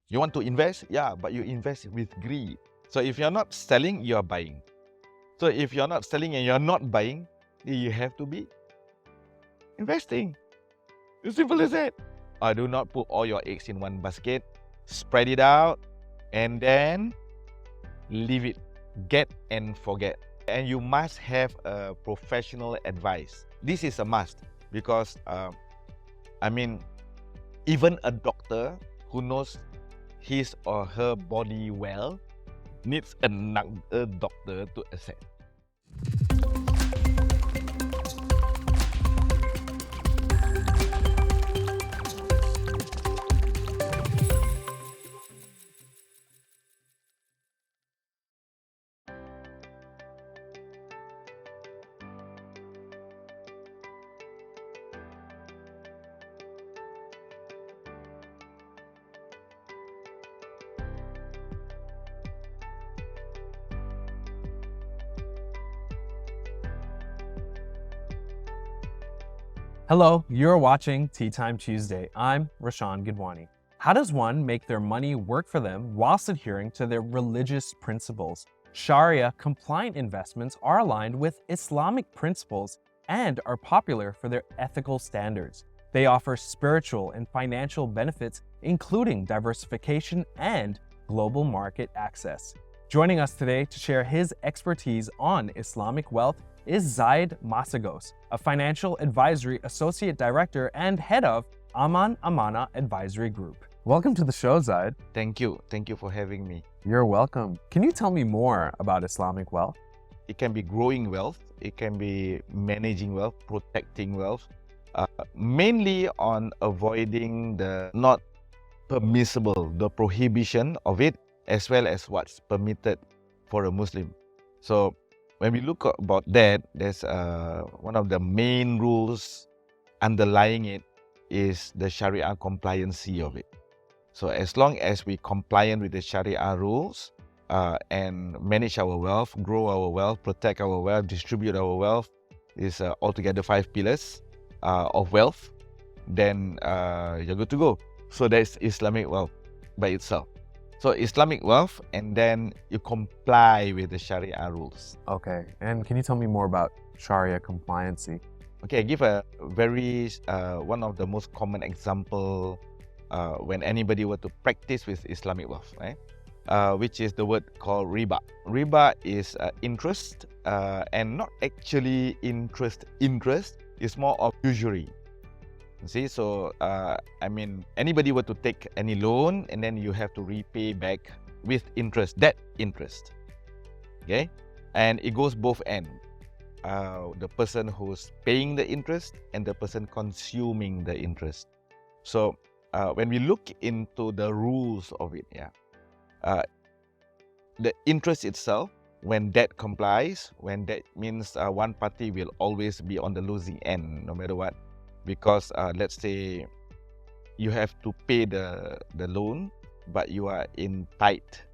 You want to invest? Yeah, but you invest with greed. So if you're not selling, you're buying. So if you're not selling and you're not buying, you have to be investing. As simple as that. Do not put all your eggs in one basket. Spread it out and then leave it. Get and forget. And you must have a professional advice. This is a must because, even a doctor who knows his or her body well needs another doctor to assess. Hello, you're watching Teatime Tuesday. I'm Rashan Gidwani. How does one make their money work for them whilst adhering to their religious principles? Shariah-compliant investments are aligned with Islamic principles and are popular for their ethical standards. They offer spiritual and financial benefits, including diversification and global market access. Joining us today to share his expertise on Islamic wealth is Zaid Masagos, a financial advisory associate director and head of Aman Amanah Advisory Group. Welcome to the show, Zaid. Thank you. Thank you for having me. You're welcome. Can you tell me more about Islamic wealth? It can be growing wealth. It can be managing wealth, protecting wealth, mainly on avoiding the not permissible, the prohibition of it, as well as what's permitted for a Muslim. So when we look about that, there's one of the main rules underlying it is the Sharia compliancy of it. So as long as we compliant with the Sharia rules and manage our wealth, grow our wealth, protect our wealth, distribute our wealth, is altogether 5 pillars of wealth, then you're good to go. So that's Islamic wealth by itself. So Islamic wealth, and then you comply with the Sharia rules. Okay, and can you tell me more about Sharia compliancy? Okay, I give a very, one of the most common example when anybody were to practice with Islamic wealth, right? Which is the word called riba. Riba is interest and not actually interest, it's more of usury. See, so anybody were to take any loan and then you have to repay back with interest, that interest. Okay, and it goes both ends. The person who's paying the interest and the person consuming the interest. So when we look into the rules of it, the interest itself, when debt complies, when that means one party will always be on the losing end, no matter what. Because let's say you have to pay the loan, but you are in tight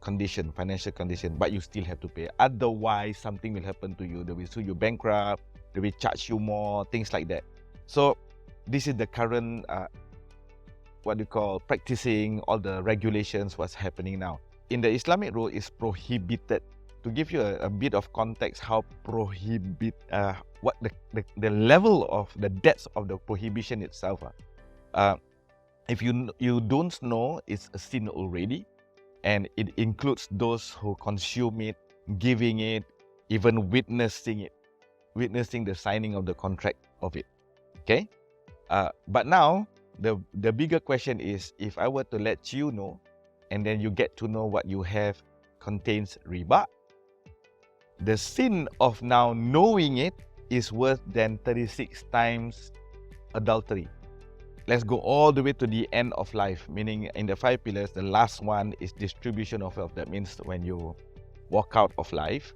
condition, financial condition, but you still have to pay. Otherwise, something will happen to you. They will sue you bankrupt, they will charge you more, things like that. So this is the current, practicing all the regulations, what's happening now. In the Islamic rule, it's prohibited. To give you a bit of context, how what the level of the depth of the prohibition itself. If you don't know, it's a sin already, and it includes those who consume it, giving it, even witnessing the signing of the contract of it. Okay, but now the bigger question is, if I were to let you know, and then you get to know what you have contains riba, the sin of now knowing it is worse than 36 times adultery. Let's go all the way to the end of life, meaning in the 5 pillars, the last one is distribution of wealth. That means when you walk out of life,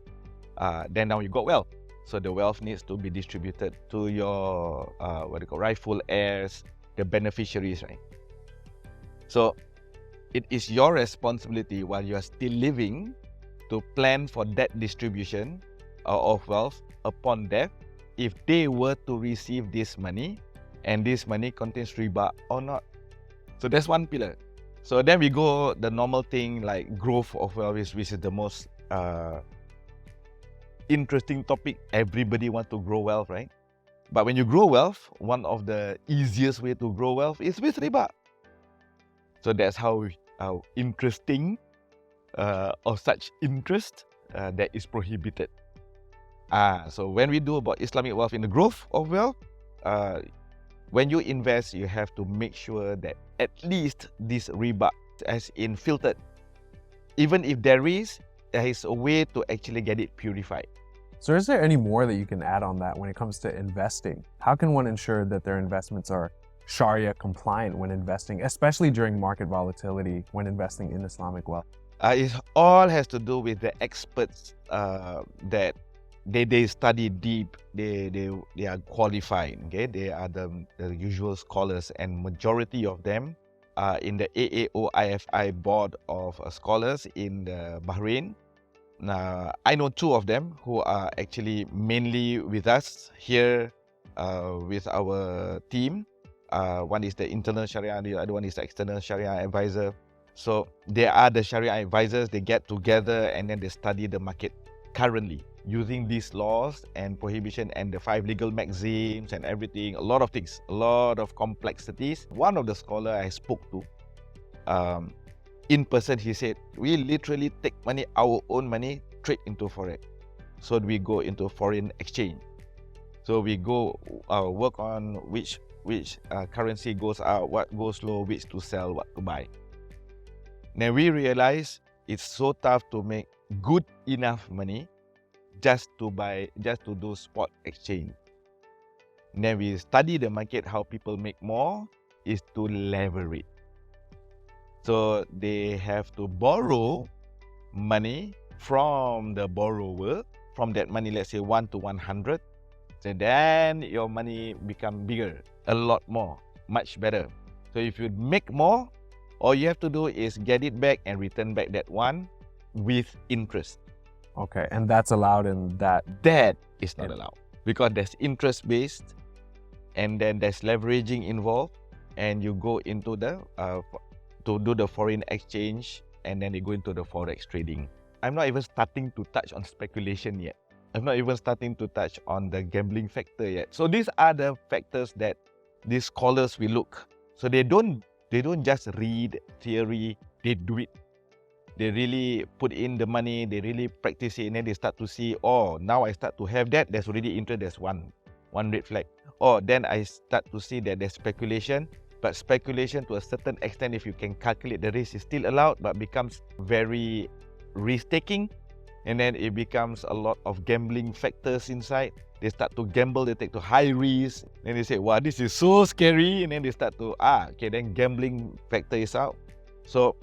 then now you got wealth. So the wealth needs to be distributed to your rightful heirs, the beneficiaries, right? So it is your responsibility while you are still living to plan for that distribution of wealth upon death, if they were to receive this money and this money contains riba or not. So that's one pillar. So then we go the normal thing like growth of wealth, which is the most interesting topic. Everybody wants to grow wealth, right? But when you grow wealth, one of the easiest way to grow wealth is with riba. So that's how interesting of such interest that is prohibited. So when we do about Islamic wealth in the growth of wealth, when you invest, you have to make sure that at least this riba has been filtered. Even if there is a way to actually get it purified. So is there any more that you can add on that when it comes to investing? How can one ensure that their investments are Sharia compliant when investing, especially during market volatility when investing in Islamic wealth? It all has to do with the experts that they study deep, they are qualified, okay? They are the usual scholars, and majority of them are in the AAOIFI board of scholars in Bahrain. Now, I know two of them who are actually mainly with us here with our team. One is the internal Sharia, the other one is the external Sharia advisor. So they are the Sharia advisors. They get together and then they study the market currently using these laws and prohibition and the 5 legal maxims and everything. A lot of things, a lot of complexities. One of the scholars I spoke to, in person, he said, we literally take money, our own money, trade into forex. So we go into foreign exchange. So we go work on which currency goes out, what goes low, which to sell, what to buy. Now we realize it's so tough to make good enough money just to do spot exchange. Then we study the market, how people make more is to leverage. So they have to borrow money from the borrower. From that money, let's say 1 to 100. So then your money become bigger, a lot more, much better. So if you make more, all you have to do is get it back and return back that one with interest. Okay, and that's allowed in that? That is not allowed because there's interest based, and then there's leveraging involved, and you go into the to do the foreign exchange, and then you go into the forex trading. I'm not even starting to touch on speculation yet. I'm not even starting to touch on the gambling factor yet. So these are the factors that these scholars will look. So they don't just read theory, they do it. They really put in the money, they really practice it, and then they start to see, oh, now I start to have that, there's already interest, there's one red flag. Or then I start to see that there's speculation, but speculation to a certain extent, if you can calculate the risk, is still allowed, but becomes very risk-taking, and then it becomes a lot of gambling factors inside. They start to gamble, they take to high risk, then they say, wow, this is so scary, and then they start to, okay, then gambling factor is out. So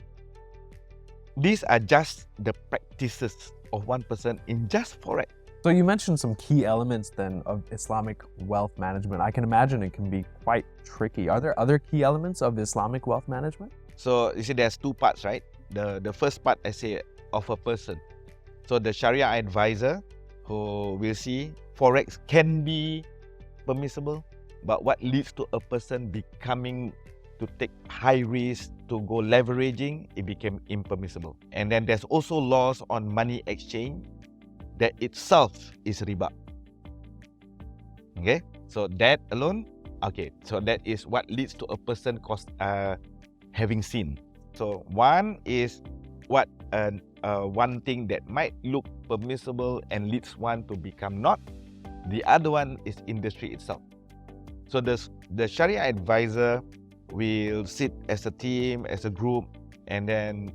these are just the practices of one person in just forex. So you mentioned some key elements then of Islamic wealth management. I can imagine it can be quite tricky. Are there other key elements of Islamic wealth management? So you see there's two parts, right? The first part, I say, of a person. So the Sharia advisor who will see forex can be permissible, but what leads to a person becoming to take high risk, to go leveraging, it became impermissible. And then there's also laws on money exchange that itself is riba. Okay, so that alone, okay, so that is what leads to a person having sin. So one is what one thing that might look permissible and leads one to become not. The other one is industry itself. So the Sharia advisor will sit as a team, as a group, and then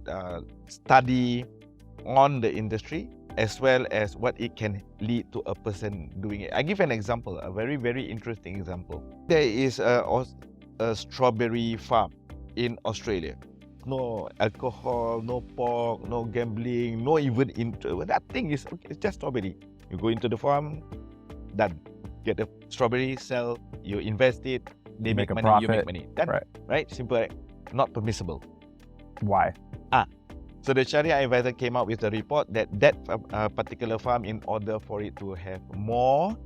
study on the industry as well as what it can lead to a person doing it. I give an example, a very, very interesting example. There is a strawberry farm in Australia. No alcohol, no pork, no gambling, no even interest. That thing is okay, it's just strawberry. You go into the farm, done. Get the strawberry, sell, you invest it, they make money, profit. You make money. Done. Right? Simple, right? Not permissible. Why? So the Sharia advisor came out with a report that particular farm, in order for it to have more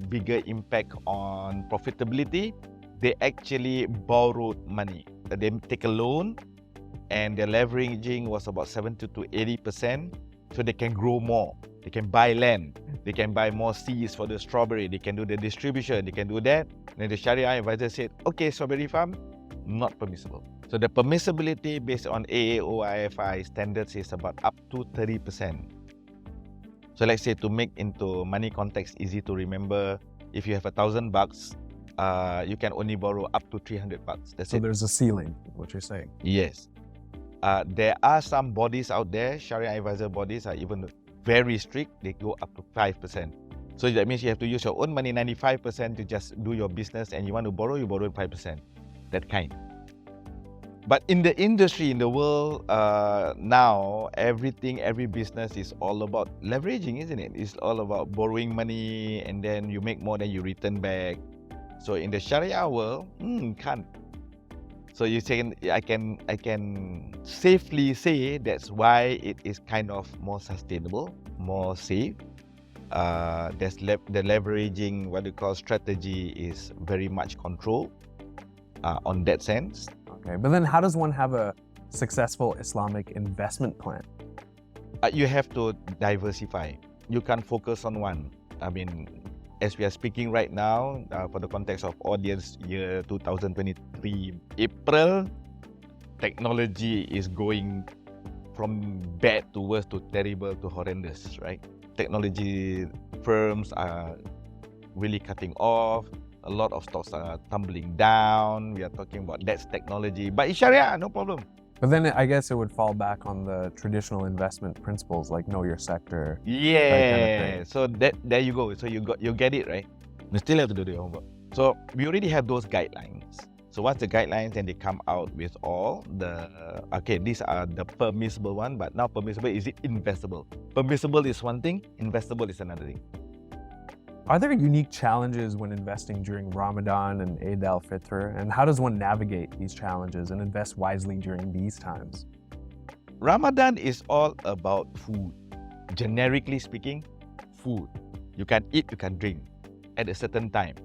bigger impact on profitability, they actually borrowed money. They take a loan, and their leveraging was about 70 to 80%, so they can grow more. They can buy land, they can buy more seeds for the strawberry, they can do the distribution, they can do that. Then the Sharia advisor said, okay, strawberry farm, not permissible. So the permissibility based on AAOIFI standards is about up to 30%. So let's say, to make into money context easy to remember, if you have $1,000, you can only borrow up to $300. That's So it. there's a ceiling, what you're saying. Yes. There are some bodies out there, Sharia advisor bodies are even very strict, they go up to 5%. So that means you have to use your own money 95% to just do your business, and you want to borrow, you borrow 5%. That kind. But in the industry, in the world now, every business is all about leveraging, isn't it? It's all about borrowing money, and then you make more than you return back. So in the Sharia world, can't. So you say, I can safely say that's why it is kind of more sustainable, more safe. The leveraging, what you call strategy, is very much controlled on that sense. Okay, but then how does one have a successful Islamic investment plan? You have to diversify. You can't focus on one. I mean, as we are speaking right now, for the context of audience, year 2023, April, technology is going from bad to worse to terrible to horrendous, right? Technology firms are really cutting off. A lot of stocks are tumbling down. We are talking about that's technology. But in Sharia, no problem. But then I guess it would fall back on the traditional investment principles like know your sector. Yeah, kind of so there you go. So you get it, right? You still have to do the homework. So we already have those guidelines. So what's the guidelines? And they come out with all the, okay, these are the permissible one, but now permissible, is it investable? Permissible is one thing, investable is another thing. Are there unique challenges when investing during Ramadan and Eid Fitr? And how does one navigate these challenges and invest wisely during these times? Ramadan is all about food. Generically speaking, food. You can eat, you can drink at a certain time.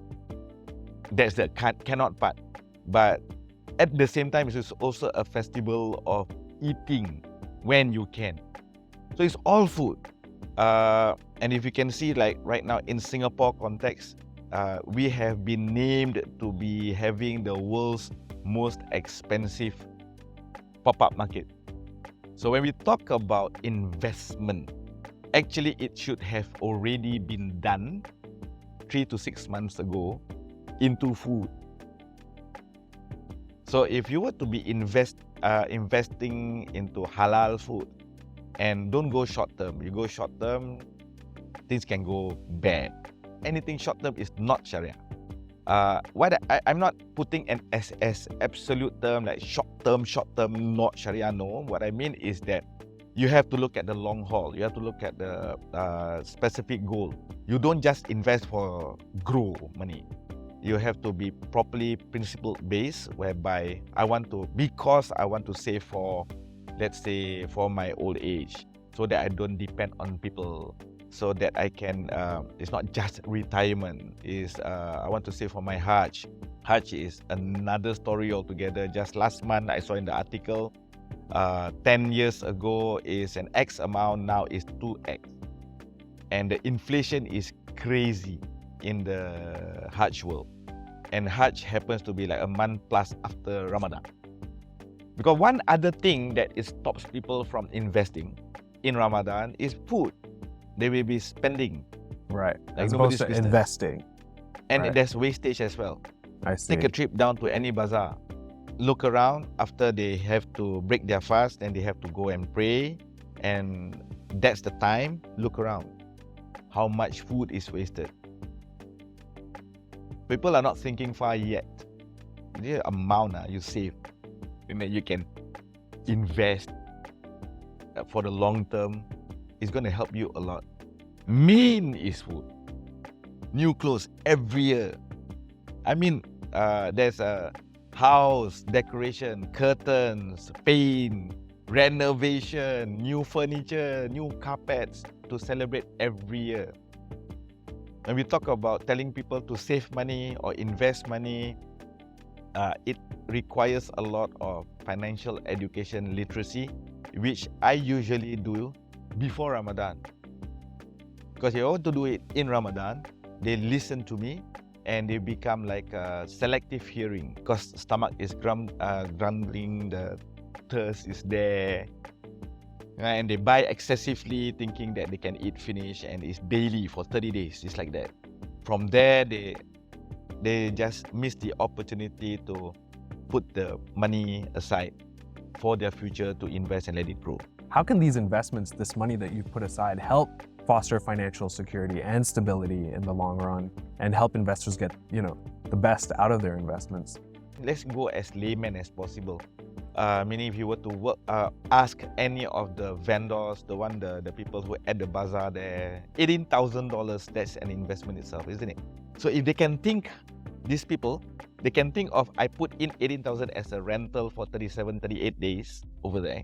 That's the cannot part. But at the same time, it's also a festival of eating when you can. So it's all food. And if you can see, like right now in Singapore context, we have been named to be having the world's most expensive pop-up market. So when we talk about investment, actually it should have already been done 3 to 6 months ago into food. So if you were to be investing into halal food, and don't go short term. You go short term, things can go bad. Anything short term is not Sharia. I'm not putting an as absolute term like short term, not Sharia. No, what I mean is that you have to look at the long haul. You have to look at the specific goal. You don't just invest for grow money. You have to be properly principle based, whereby because I want to save for, let's say, for my old age, so that I don't depend on people, so that I can, it's not just retirement, I want to save for my Hajj. Hajj is another story altogether. Just last month, I saw in the article, 10 years ago is an X amount, now is 2X. And the inflation is crazy in the Hajj world. And Hajj happens to be like a month plus after Ramadan. Because one other thing that stops people from investing in Ramadan is food. They will be spending. Right. Like as opposed to business. investing. And right. There's wastage as well. I see. Take a trip down to any bazaar. Look around after they have to break their fast and they have to go and pray. And that's the time. Look around. How much food is wasted. People are not thinking far yet. The amount you save, and then you can invest for the long term, is going to help you a lot. Main is food. New clothes every year. I mean, there's a house decoration, curtains, paint, renovation, new furniture, new carpets to celebrate every year. When we talk about telling people to save money or invest money, it requires a lot of financial education literacy, which I usually do before Ramadan. Because if I want to do it in Ramadan, they listen to me and they become like a selective hearing, because stomach is grumbling, the thirst is there, and they buy excessively thinking that they can eat finish, and it's daily for 30 days. It's like that. From there, they just miss the opportunity to put the money aside for their future to invest and let it grow. How can these investments, this money that you've put aside, help foster financial security and stability in the long run and help investors get, the best out of their investments? Let's go as layman as possible. Meaning if you were to ask any of the vendors, the people who at the bazaar there, $18,000, that's an investment itself, isn't it? So if they can think, these people, they can think of, I put in 18,000 as a rental for 37, 38 days over there,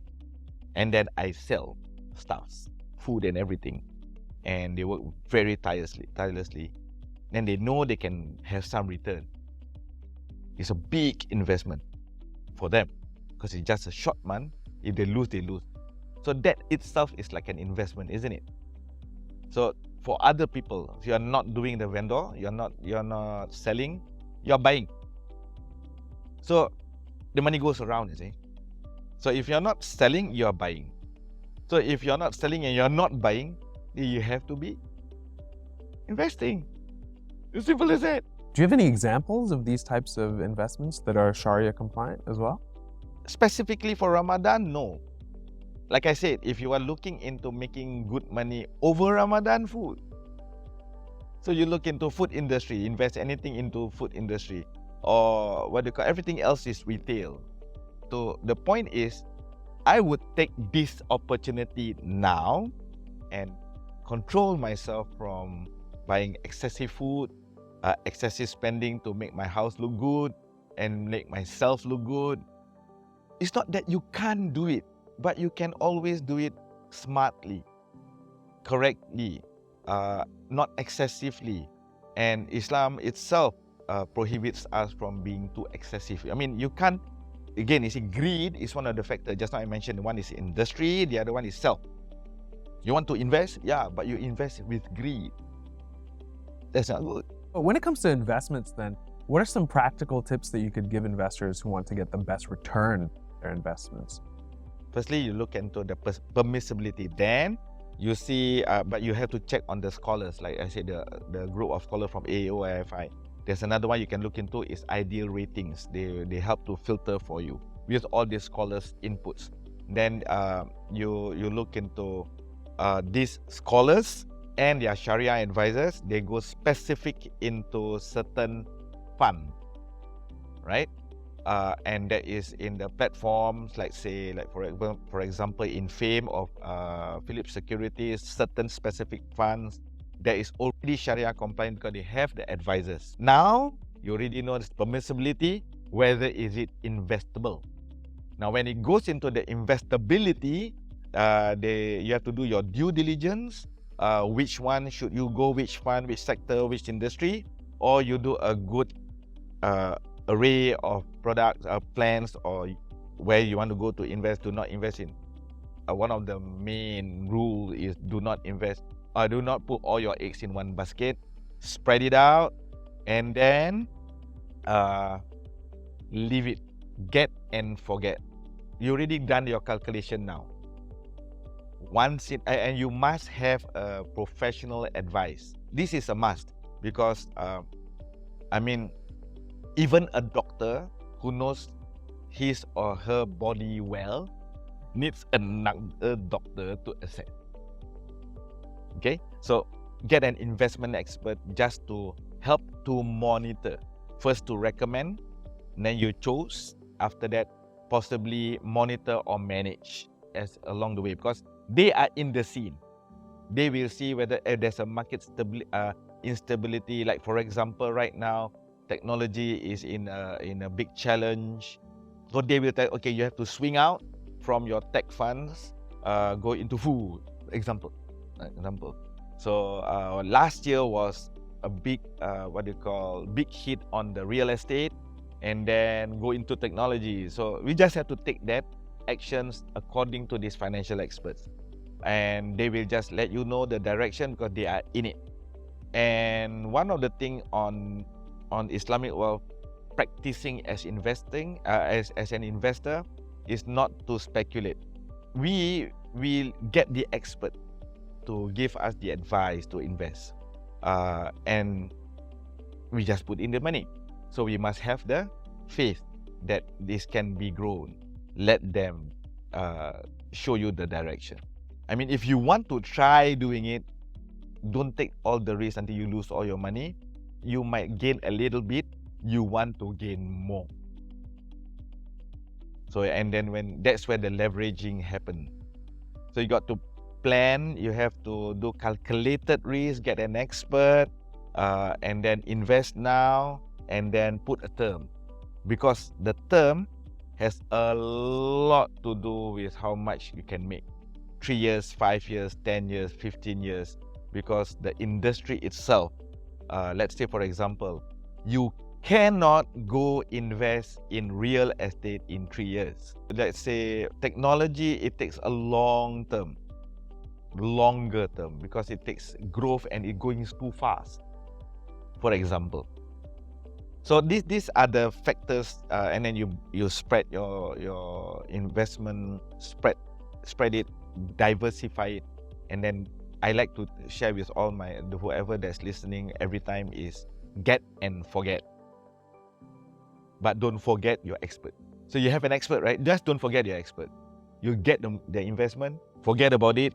and then I sell stuffs, food and everything, and they work very tirelessly, and they know they can have some return. It's a big investment for them, because it's just a short month. If they lose, they lose. So that itself is like an investment, isn't it? So for other people, if you are not doing the vendor, you're not selling, you're buying. So the money goes around, you see. So if you're not selling, you're buying. So if you're not selling and you're not buying, you have to be investing. As simple as that. Do you have any examples of these types of investments that are Sharia compliant as well? Specifically for Ramadan, no. Like I said, if you are looking into making good money over Ramadan food, so you look into food industry, invest anything into food industry, or everything else is retail. So the point is, I would take this opportunity now and control myself from buying excessive food, excessive spending to make my house look good and make myself look good. It's not that you can't do it, but you can always do it smartly, correctly, not excessively. And Islam itself prohibits us from being too excessive. I mean, you can't, again, you see, greed is one of the factors. Just now I mentioned one is industry, the other one is self. You want to invest? Yeah, but you invest with greed. That's not good. But when it comes to investments then, what are some practical tips that you could give investors who want to get the best return on their investments? Firstly, you look into the permissibility. Then you see, but you have to check on the scholars. Like I said, the group of scholars from AOIFI. There's another one you can look into is ideal ratings. They help to filter for you with all these scholars' inputs. Then you look into these scholars and their Sharia advisors. They go specific into certain fund, right? And that is in the platforms, like for example, in Fame of Philips Securities, certain specific funds that is already Sharia compliant because they have the advisors. Now you already know the permissibility, whether is it investable. Now when it goes into the investability, you have to do your due diligence. Which one should you go, which fund, which sector, which industry, or you do a good array of products, plans, or where you want to go to invest, do not invest in. One of the main rules is do not invest, or do not put all your eggs in one basket. Spread it out, and then leave it. Get and forget. You already done your calculation now. And you must have a professional advice. This is a must, because I mean, even a doctor who knows his or her body well needs another doctor to assess. Okay, so get an investment expert just to help to monitor. First to recommend, then you choose. After that, possibly monitor or manage as along the way, because they are in the scene. They will see whether there's a market instability. Like for example, right now, technology is in a big challenge. So they will tell, okay, you have to swing out from your tech funds, go into food, example. So last year was a big, big hit on the real estate, and then go into technology. So we just have to take that actions according to these financial experts, and they will just let you know the direction because they are in it. And one of the things on Islamic Wealth, practicing as investing as an investor is not to speculate. We will get the expert to give us the advice to invest, and we just put in the money. So we must have the faith that this can be grown. Let them show you the direction. I mean, if you want to try doing it, don't take all the risk until you lose all your money. You might gain a little bit. You want to gain more. So, and then that's where the leveraging happens. So you got to plan. You have to do calculated risk, get an expert, and then invest now, and then put a term, because the term has a lot to do with how much you can make. 3 years, 5 years, 10 years, 15 years, because the industry itself, let's say for example, you cannot go invest in real estate in 3 years. Let's say technology, it takes a longer term, because it takes growth and it going too fast, for example. So these are the factors, and then you spread your investment, spread it, diversify it, and then I like to share with all whoever that's listening every time is get and forget. But don't forget your expert. So you have an expert, right? Just don't forget your expert. You get the investment, forget about it,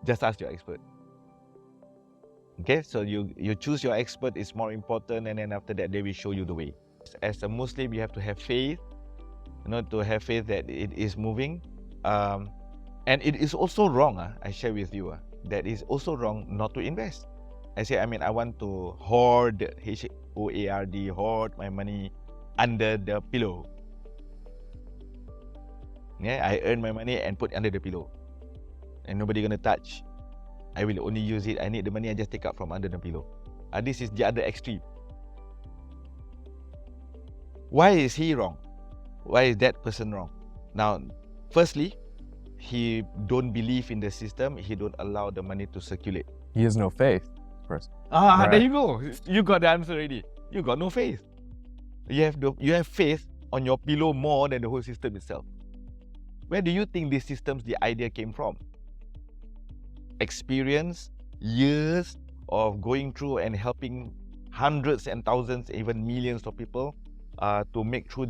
just ask your expert. Okay, so you choose your expert is more important, and then after that they will show you the way. As a Muslim, you have to have faith, to have faith that it is moving. And it is also wrong, I share with you, that is also wrong not to invest. I want to hoard, H-O-A-R-D, hoard my money under the pillow. Yeah, I earn my money and put under the pillow, and nobody gonna touch. I will only use it. I need the money, I just take out from under the pillow. This is the other extreme. Why is he wrong? Why is that person wrong? Now, firstly, he don't believe in the system. He don't allow the money to circulate. He has no faith, first. Right. There you go. You got the answer already. You got no faith. You have faith on your pillow more than the whole system itself. Where do you think these systems, the idea came from? Experience, years of going through and helping hundreds and thousands, even millions of people to make through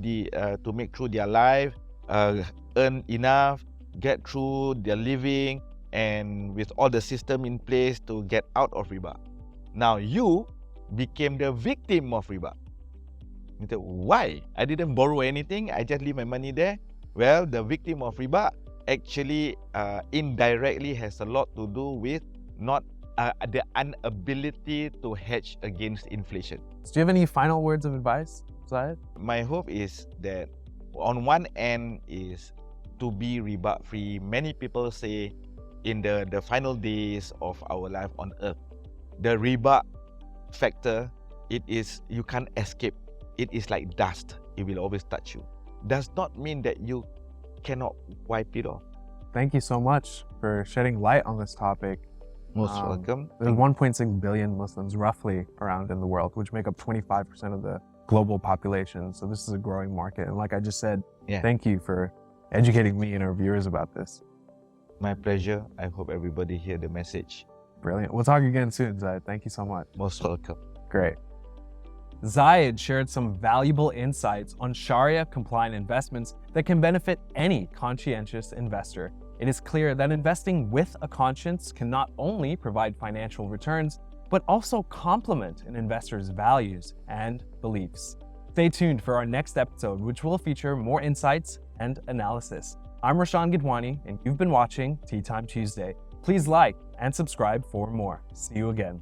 their life, earn enough, get through their living, and with all the system in place to get out of riba. Now you became the victim of riba. Why? I didn't borrow anything. I just leave my money there. Well, the victim of riba actually indirectly has a lot to do with not the inability to hedge against inflation. Do you have any final words of advice, Zaid? My hope is that on one end is to be riba free. Many people say in the final days of our life on earth, the riba factor, you can't escape. It is like dust. It will always touch you. Does not mean that you cannot wipe it off. Thank you so much for shedding light on this topic. Most welcome. There's 1.6 billion Muslims roughly around in the world, which make up 25% of the global population. So this is a growing market. And like I just said, Thank you for educating me and our viewers about this. My pleasure. I hope everybody hear the message. Brilliant. We'll talk again soon, Zaid. Thank you so much. Most welcome. Great. Zaid shared some valuable insights on Sharia-compliant investments that can benefit any conscientious investor. It is clear that investing with a conscience can not only provide financial returns, but also complement an investor's values and beliefs. Stay tuned for our next episode, which will feature more insights and analysis. I'm Rashan Gidwani, and you've been watching Teatime Tuesday. Please like and subscribe for more. See you again.